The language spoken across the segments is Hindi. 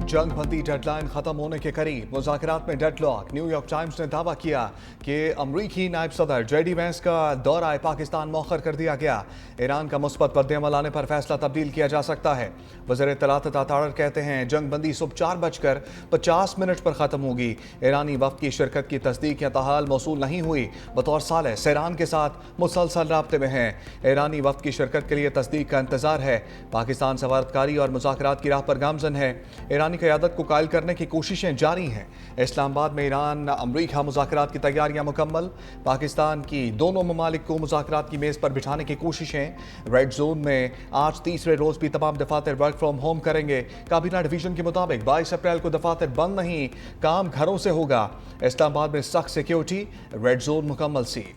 जंग बंदी डेडलाइन खत्म होने के करीब, मुज़ाकरात में डेडलॉक। न्यूयॉर्क टाइम्स ने दावा किया कि अमरीकी नायब सदर JD वैंस का दौरा पाकिस्तान मौखर कर दिया गया। ईरान का मुस्बत रद्द-ए-अमल आने पर फैसला तब्दील किया जा सकता है। वज़ीर इत्तलात तातार कहते हैं जंग बंदी सुबह 4:50 पर ख़त्म होगी। ईरानी वफ़द की शिरकत की तस्दीक या ताहाल मौसूल नहीं हुई। बतौर सालिस ईरान के साथ मुसलसल राब्ते में हैं। ईरानी वफ़द की शिरकत के लिए तस्दीक का इंतज़ार है। पाकिस्तान सफारतकारी और मुज़ाकरात की राह पर गामज़न है। ईरानी क़यादत को कायल करने की कोशिशें जारी हैं। इस्लामाबाद में ईरान अमरीका मुज़ाकरात की तैयारियां मुकम्मल। पाकिस्तान की दोनों ममालिक को मुज़ाकरात की मेज़ पर बिठाने की कोशिशें। रेड जोन में आज तीसरे रोज़ भी तमाम दफातर वर्क फ्राम होम करेंगे। काबीना डिवीजन के मुताबिक 22 अप्रैल को दफातर बंद नहीं, काम घरों से होगा। इस्लामाबाद में सख्त सिक्योरिटी, रेड जोन मुकम्मल सील।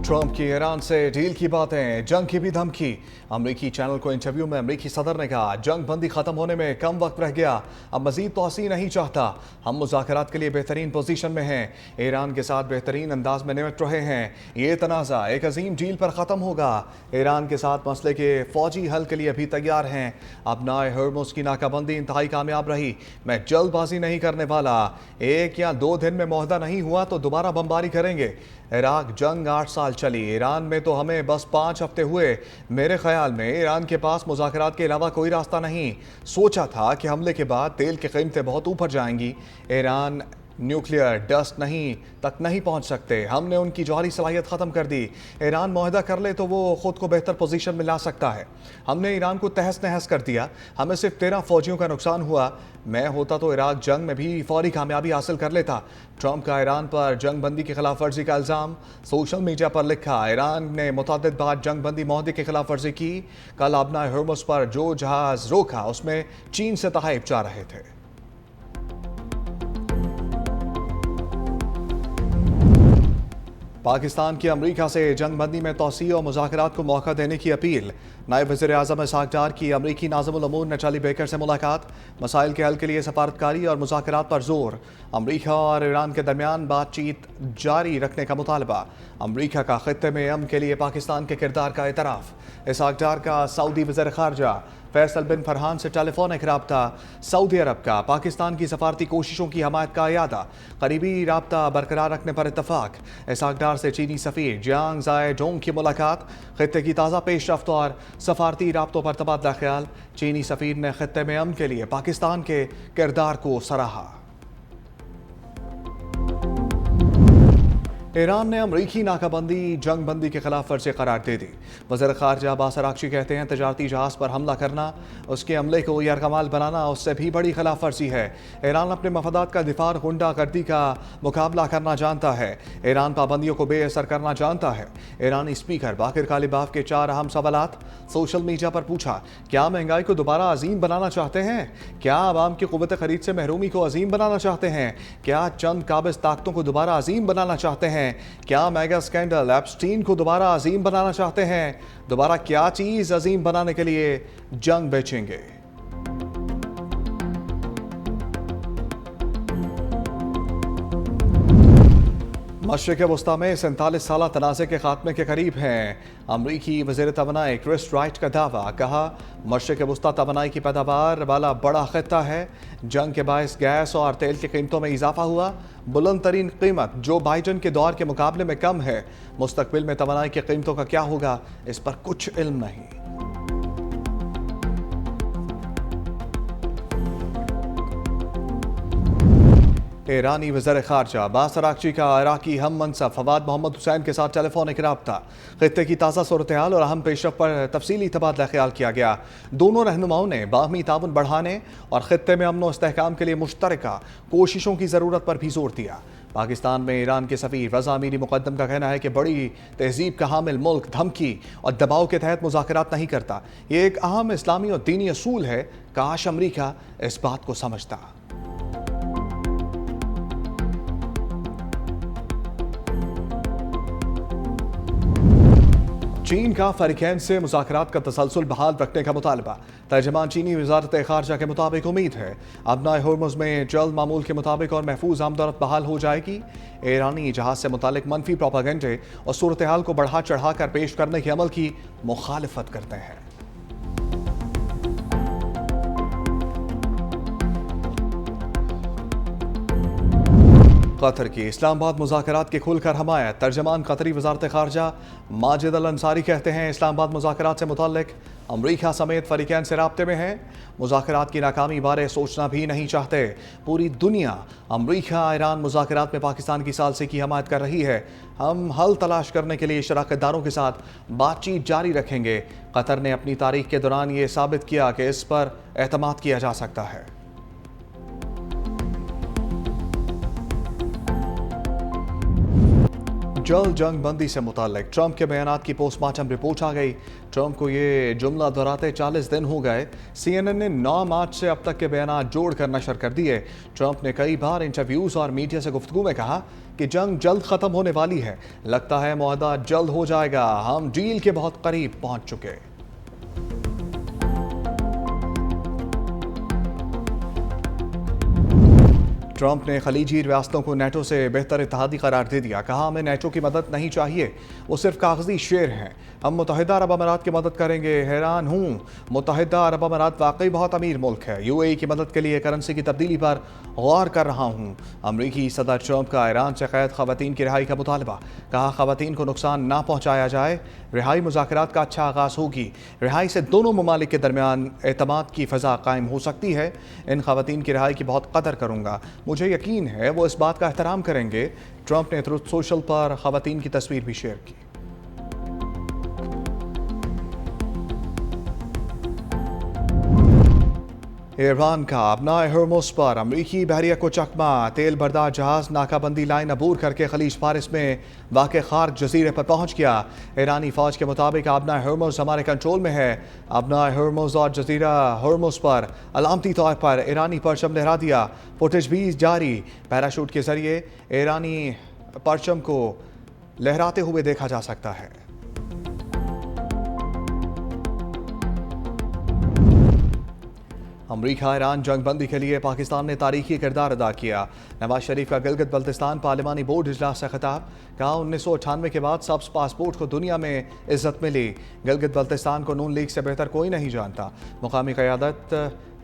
ट्रंप की ईरान से डील की बातें, जंग की भी धमकी। अमरीकी चैनल को इंटरव्यू में अमरीकी सदर ने कहा जंग बंदी खत्म होने में कम वक्त रह गया, अब मजीद तोसी नहीं चाहता। हम मुज़ाकरात के लिए बेहतरीन पोजीशन में हैं, ईरान के साथ बेहतरीन अंदाज में निपट रहे हैं। ये तनाज़ा एक अजीम डील पर ख़त्म होगा। ईरान के साथ मसले के फौजी हल के लिए भी तैयार हैं। अब नाए हर्मुज की नाकाबंदी इंतहाई कामयाब रही। मैं जल्दबाजी नहीं करने वाला। 1 या 2 दिन में मुआहदा नहीं हुआ तो दोबारा बमबारी करेंगे। इराक जंग 8 साल चली, ईरान में तो हमें बस 5 हफ्ते हुए। मेरे ख्याल में ईरान के पास मुज़ाकरात के अलावा कोई रास्ता नहीं। सोचा था कि हमले के बाद तेल की कीमतें बहुत ऊपर जाएंगी। ईरान न्यूक्लियर डस्ट तक नहीं पहुंच सकते। हमने उनकी जौहरी सलाहियत ख़त्म कर दी। ईरान मुआहदा कर ले तो वो ख़ुद को बेहतर पोजीशन में ला सकता है। हमने ईरान को तहस नहस कर दिया। हमें सिर्फ 13 फौजियों का नुकसान हुआ। मैं होता तो इराक जंग में भी फौरी कामयाबी हासिल कर लेता। ट्रंप का ईरान पर जंग बंदी की खिलाफ वर्जी का इल्ज़ाम। सोशल मीडिया पर लिखा ईरान ने मुतअद्दिद बार जंग बंदी मुआहदे की खिलाफ वर्जी की। कल आबना हर्मुज़ पर जो जहाज़ रोका उसमें चीन से तहाइफ जा रहे थे। पाकिस्तान की अमरीका से जंग बंदी में तोसी और मुज़ाकरात को मौका देने की अपील। नायब वज़ीर आज़म इसहाक़ डार की अमरीकी नाज़िमुल अमूर नटाली बेकर से मुलाकात। मसाइल के हल के लिए सफारतकारी और मुज़ाकरात पर जोर। अमरीका और ईरान के दरमियान बातचीत जारी रखने का मुतालबा। अमरीका का ख़ित्ते में अमन के लिए पाकिस्तान के किरदार का एतराफ़। इसहाक़ डार का सऊदी वज़ीर ख़ारजा फैसल बिन फरहान से टेलीफोनिक राब्ता। सऊदी अरब का पाकिस्तान की सफारती कोशिशों की हमायत का अयादा। करीबी राब्ता बरकरार रखने पर इत्तफाक। इसहाक़ डार से चीनी सफ़ीर जियांग ज़ाए डोंग की मुलाकात। खित्ते की ताज़ा पेशरफ्त और सफारती राब्तों पर तबादला ख्याल। चीनी सफ़ीर ने खित्ते में अमन के लिए पाकिस्तान के किरदार को सराहा। ईरान ने अमरीकी नाकाबंदी जंग बंदी के खिलाफ वर्जी करार दे दी। वज़ीर ख़ारजा अब्बास अराग़ची कहते हैं तजारती जहाज़ पर हमला करना, उसके अमले को यरगमाल बनाना उससे भी बड़ी खिलाफ वर्जी है। ईरान अपने मफादात का दिफा गुंडागर्दी का मुकाबला करना जानता है। ईरान पाबंदियों को बेअसर करना जानता है। ईरानी स्पीकर बाकिर कालिबाफ के 4 अहम सवालात। सोशल मीडिया पर पूछा क्या महंगाई को दोबारा अजीम बनाना चाहते हैं? क्या आवाम की क़ुव्वत ख़रीद से महरूमी को अजीम बनाना चाहते हैं? क्या चंद काबिज़ ताकतों को दोबारा अजीम बनाना चाहते हैं? क्या मेगा स्कैंडल एप्स्टीन को दोबारा अजीम बनाना चाहते हैं? दोबारा क्या चीज अजीम बनाने के लिए जंग बेचेंगे? मशरिक़ वस्ता में 47 साला तनाज़े के खात्मे के करीब हैं। अमरीकी वज़ीर तवानाई क्रिस राइट का दावा। कहा मशरिक़ वस्ता तवानाई की पैदावार वाला बड़ा ख़ित्ता है। जंग के बायस गैस और तेल की कीमतों में इजाफा हुआ। बुलंद तरीन कीमत जो बाइडन के दौर के मुकाबले में कम है। मुस्तक़बिल में तवानाई की कीमतों का क्या होगा इस पर कुछ इल्म नहीं। ईरानी वज़ीर ख़ारजा अब्बास अराग़ची का इराक़ी हम मनसब फवाद मोहम्मद हुसैन के साथ टेलीफोनिक राब्ता। खित्ते की ताज़ा सूरत-ए-हाल और अहम पेशरफ्त पर तफसीली तबादला ख्याल किया गया। दोनों रहनुमाओं ने बाहमी ताउन बढ़ाने और खित्ते में अमन व इस्तेहकाम के लिए मुश्तरका कोशिशों की ज़रूरत पर भी जोर दिया। पाकिस्तान में ईरान के सफ़ीर रज़ा अमीरी मुक़द्दम का कहना है कि बड़ी तहज़ीब का हामिल मुल्क धमकी और दबाव के तहत मुज़ाकरात नहीं करता। ये एक अहम इस्लामी और दीनी असूल है। काश अमरीका इस बात को समझता। चीन का फ़रीक़ैन से मुज़ाकरात का तसलसल बहाल रखने का मुतालबा। तर्जमान चीनी वज़ारत ख़ारजा के मुताबिक उम्मीद है अबनाए हर्मुज़ में जल्द मामूल के मुताबिक और महफूज आमदरफ्त बहाल हो जाएगी। ईरानी जहाज़ से मुतालिक मनफी प्रोपागेंडे और सूरत हाल को बढ़ा चढ़ा कर पेश करने के अमल की मुखालफत करते हैं। कतर की इस्लामाबाद मुज़ाकरात की खुलकर हमायत। तर्जमान कतरी वज़ारत ख़ारजा माजिद अल अंसारी कहते हैं इस्लामाबाद मुज़ाकरात से मुतल्लिक अमरीका समेत फ़रीक़ैन से राब्ते में है। मुज़ाकरात की नाकामी बारे सोचना भी नहीं चाहते। पूरी दुनिया अमरीका ईरान मुज़ाकरात में पाकिस्तान की सालसी की हमायत कर रही है। हम हल तलाश करने के लिए शराकतदारों के साथ बातचीत जारी रखेंगे। कतर ने अपनी तारीख के दौरान ये साबित किया कि इस पर एतमाद किया जा सकता है। जल्द जंग बंदी से मुताल्लिक ट्रंप के बयानात की पोस्टमार्टम रिपोर्ट आ गई। ट्रंप को ये जुमला दोहराते 40 दिन हो गए। CNN ने 9 मार्च से अब तक के बयानात जोड़कर नशर कर दिए। ट्रंप ने कई बार इंटरव्यूज और मीडिया से गुफ्तगू में कहा कि जंग जल्द खत्म होने वाली है, लगता है मुआहदा जल्द हो जाएगा, हम डील के बहुत करीब पहुंच चुके। ट्रंप ने खलीजी रियासतों को नेटो से बेहतर इत्तेहादी करार दे दिया। कहा हमें नेटो की मदद नहीं चाहिए, वो सिर्फ कागजी शेर हैं। हम मुत्तहिदा अरब अमारात की मदद करेंगे। हैरान हूँ, मुत्तहिदा अरब अमारात वाकई बहुत अमीर मुल्क है। UAE की मदद के लिए करेंसी की तब्दीली पर गौर कर रहा हूँ। अमरीकी सदर ट्रंप का ईरान से कैद खवातीन की रिहाई का मुतालबा। कहा खवातीन को नुकसान ना पहुँचाया जाए। रिहाई मुज़ाकरात का अच्छा आगाज़ होगी। रिहाई से दोनों ममालिक के दरमियान एतमाद की फ़ज़ा कायम हो सकती है। इन खवातीन की रिहाई की बहुत कदर करूँगा, मुझे यकीन है वो इस बात का एहतराम करेंगे। ट्रंप ने ट्रुथ सोशल पर खवातीन की तस्वीर भी शेयर की। ईरान का अपना हर्मुज़ पर अमरीकी बहरिया को चकमा। तेल बरदार जहाज नाकाबंदी लाइन अबूर करके खलीज फारिस में वाक़े खार्क जजीरे पर पहुंच गया। ईरानी फ़ौज के मुताबिक अपना हर्मुज़ हमारे कंट्रोल में है। अपना हर्मुज़ और जजीरा हर्मुज़ पर अलामती तौर पर ईरानी परचम लहरा दिया। फुटेज भी जारी। पैराशूट के जरिए ईरानी परचम को लहराते हुए देखा जा सकता है। अमरीका ईरान जंग बंदी के लिए पाकिस्तान ने तारीखी किरदार अदा किया। नवाज शरीफ का गिलगित बल्तिस्तान पार्लिमानी बोर्ड इजलास से खिताब। कहा 1998 के बाद सब्ज पासपोर्ट को दुनिया में इज्जत मिली। गिलगित बल्तिस्तान को नून लीग से बेहतर कोई नहीं जानता। मुकामी क़यादत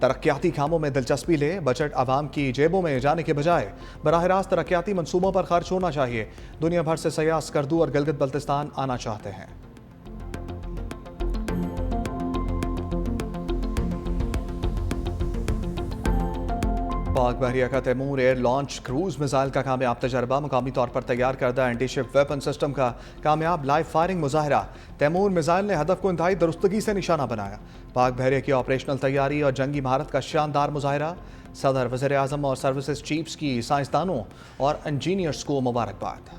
तरक्याती कामों में दिलचस्पी ले। बजट आवाम की जेबों में जाने के बजाय बराह रास्त तरक्याती मनसूबों पर खर्च होना चाहिए। दुनिया भर से सयाह स्कर्दू और गिलगित बल्तिस्तान आना चाहते हैं। पाक बहरिया का Taimur air launch cruise missile का कामयाब तजर्बा। मुकामी तौर पर तैयार करदा एंटीशिप वेपन सिस्टम का कामयाब लाइव फायरिंग मुजाहरा। तैमूर मिसाइल ने हदफ को इंतहाई दुरुस्तगी से निशाना बनाया। पाक बहरिया की ऑपरेशनल तैयारी और जंगी महारत का शानदार मुजाहरा। सदर, वज़ीर आज़म और सर्विसेज चीफ्स की साइंसदानों और इंजीनियर्स को मुबारकबाद।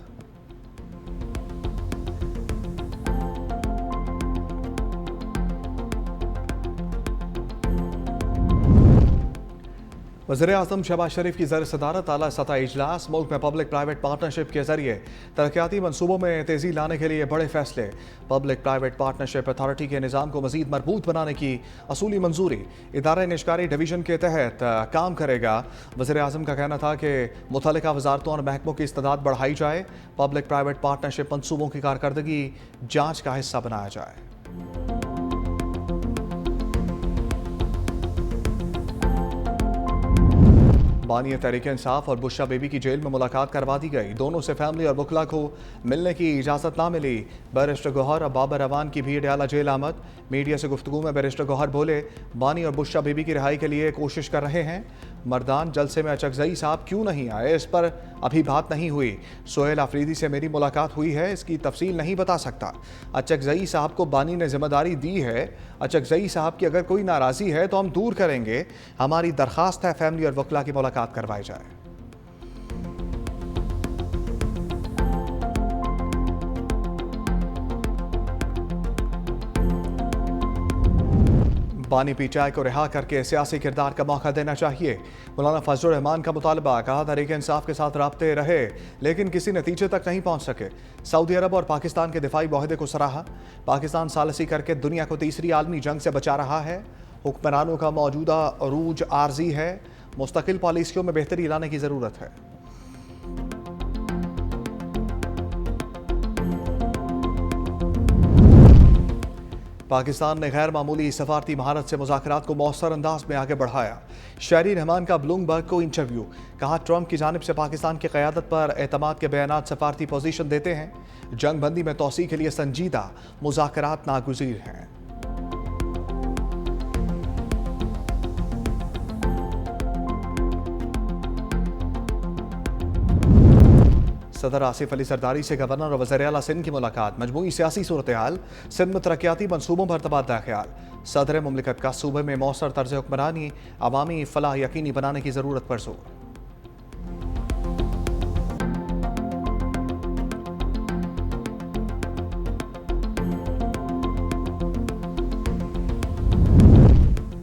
वज़ीर आज़म शहबाज शरीफ की ज़र सदारत आला सतह इजलास। मुल्क में पब्लिक प्राइवेट पार्टनरशिप के जरिए तरक्याती मनसूबों में तेज़ी लाने के लिए बड़े फैसले। पब्लिक प्राइवेट पार्टनरशिप अथॉरिटी के निज़ाम को मज़ीद मजबूत बनाने की असूली मंजूरी। इदारा निष्कारी डिवीज़न के तहत काम करेगा। वज़ीर आज़म का कहना था कि मुतल्लिका वजारतों और महकमों की इस्तेदाद बढ़ाई जाए। पब्लिक प्राइवेट पार्टनरशिप मनसूबों की कारकर्दगी जाँच का हिस्सा बनाया जाए। बानी तहरीक इंसाफ और बुशरा बीबी की जेल में मुलाकात करवा दी गई। दोनों से फैमिली और वकला को मिलने की इजाज़त ना मिली। बैरिस्टर गौहर और बाबर अवान की भीड़ आला जेल आमद। मीडिया से गुफ्तगू में बैरिस्टर गौहर बोले, बानी और बुशरा बीबी की रिहाई के लिए कोशिश कर रहे हैं। मर्दान जलसे में अचकजई साहब क्यों नहीं आए, इस पर अभी बात नहीं हुई। सोहेल आफरीदी से मेरी मुलाकात हुई है, इसकी तफसील नहीं बता सकता। अचकजई साहब को बानी ने जिम्मेदारी दी है। अचकजई साहब की अगर कोई नाराज़ी है तो हम दूर करेंगे। हमारी दरख्वास्त है फैमिली और वकला की मुलाकात करवाई जाए। बानी पीटीआई को रिहा करके सियासी किरदार का मौका देना चाहिए। मौलाना फजलुर रहमान का मुतालबा। कहा तहरीक इंसाफ के साथ राब्ते रहे लेकिन किसी नतीजे तक नहीं पहुंच सके। सऊदी अरब और पाकिस्तान के दिफाई मुआहदे को सराहा। पाकिस्तान सालसी करके दुनिया को तीसरी आलमी जंग से बचा रहा है। हुक्मरानों का मौजूदा अरूज आर्जी है। मुस्तकिल पॉलिसियों में बेहतरी लाने की ज़रूरत है। पाकिस्तान ने गैर मामूली सफारती महारत से मुज़ाकरात को मौसर अंदाज में आगे बढ़ाया। शहरी रहमान का ब्लूमबर्ग को इंटरव्यू, कहा ट्रंप की जानिब से पाकिस्तान की क़यादत पर एतमाद के बयानात सफारती पोजीशन देते हैं। जंग बंदी में तोसी के लिए संजीदा मुज़ाकरात नागुज़ीर हैं। सदर आसिफ अली जरदारी से गवर्नर और वज़ीर आला सिंध की मुलाकात, मजमूई सियासी सूरत हाल, सिंध में तरक्याती मनसूबों पर तबादला ख्याल। सदर मुमलिकत का सूबे में मौसर तर्ज हुक्मरानी, अवामी फलाह यकीनी बनाने की ज़रूरत पर जोर।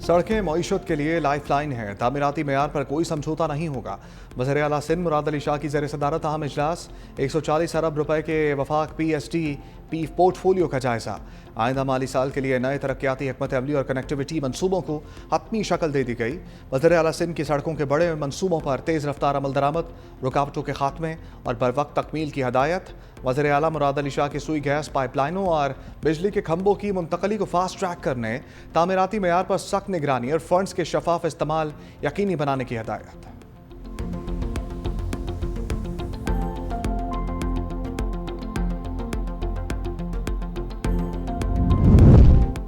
सड़कें मईशत के लिए लाइफ लाइन है, तामीराती मेयार पर कोई समझौता नहीं होगा। वज़ीर आला सिंध मुराद अली शाह की ज़ेर सदारत अहम इजलास, 140 अरब रुपए के वफाक PST पोर्टफोलियो का जायज़ा। आइंदा माली साल के लिए नए तरक्याती हिकमत अमली और कनेक्टिविटी मनसूबों को हतमी शक्ल दे दी गई। वज़ीर आला सिंध की सड़कों के बड़े मनसूबों पर तेज़ रफ्तार अमल दरामद, रुकावटों के खात्मे और बरवक्त तकमील की हदायत। वज़ीर आला मुराद अली शाह की सुई गैस पाइपलाइनों और बिजली के खंभों की मुंतकली को फास्ट ट्रैक करने, तामीराती मेयार पर सख्त निगरानी और फंड्स के शफाफ इस्तेमाल यकीनी बनाने की हदायत।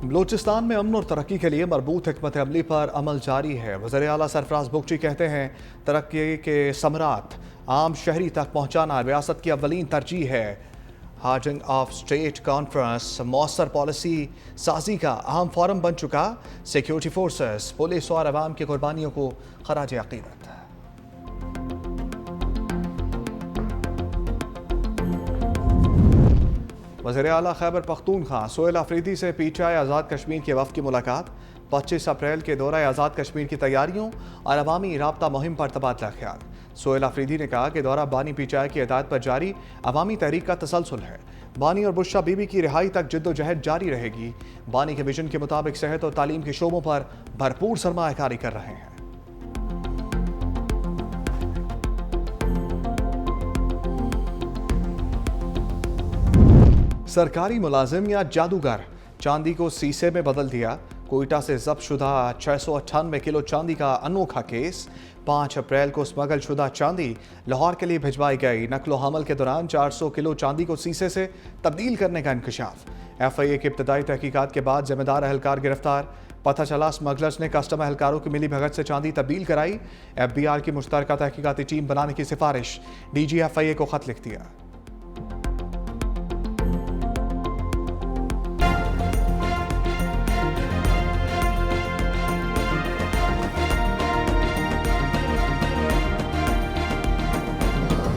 बलूचिस्तान में अमन और तरक्की के लिए मरबूत हिकमत अमली पर अमल जारी है। वज़ीर आला सरफराज बुगची कहते हैं तरक्की के समरात आम शहरी तक पहुँचाना रियासत की अव्वलीन तरजीह है। हार्डिंग ऑफ स्टेट कॉन्फ्रेंस मौसर पॉलिसी साजी का अहम फोरम बन चुका। सिक्योरिटी फोर्सेस, पुलिस और अवाम की कुर्बानियों को खराज अकीदत। वज़ीर आला खैबर पख्तूनख्वा सोहेल अफरीदी से PTI आज़ाद कश्मीर के वफ़द की मुलाकात। 25 अप्रैल के दौरा आज़ाद कश्मीर की तैयारियों और अवामी राब्ता मुहिम पर तबादला ख्याल। सोहेल अफरीदी ने कहा कि दौरा बानी PTI की हिदायत पर जारी अवामी तहरीक का तसलसल है। बानी और बुशरा बीबी की रिहाई तक जिद्दोजहद जारी रहेगी। बानी के विजन के मुताबिक सेहत और तालीम के शोबों पर भरपूर सरमायाकारी कर रहे हैं। सरकारी मुलाजिम या जादूगर, चांदी को शीशे में बदल दिया। कोयटा से जब्त शुदा 698 किलो चांदी का अनोखा केस। 5 अप्रैल को स्मगल शुदा चांदी लाहौर के लिए भिजवाई गई। नकलो हमल के दौरान 400 किलो चांदी को शीशे से तब्दील करने का इंकशाफ। FIA की इब्तदाई तहकीकात के बाद जिम्मेदार एहलकार गिरफ्तार। पता चला स्मगलर्स ने कस्टम एहलकारों की मिली भगत से चांदी तब्दील कराई। FBR की मुश्तरका तहकीकाती टीम बनाने की सिफारिश, DG FIA को खत लिख दिया।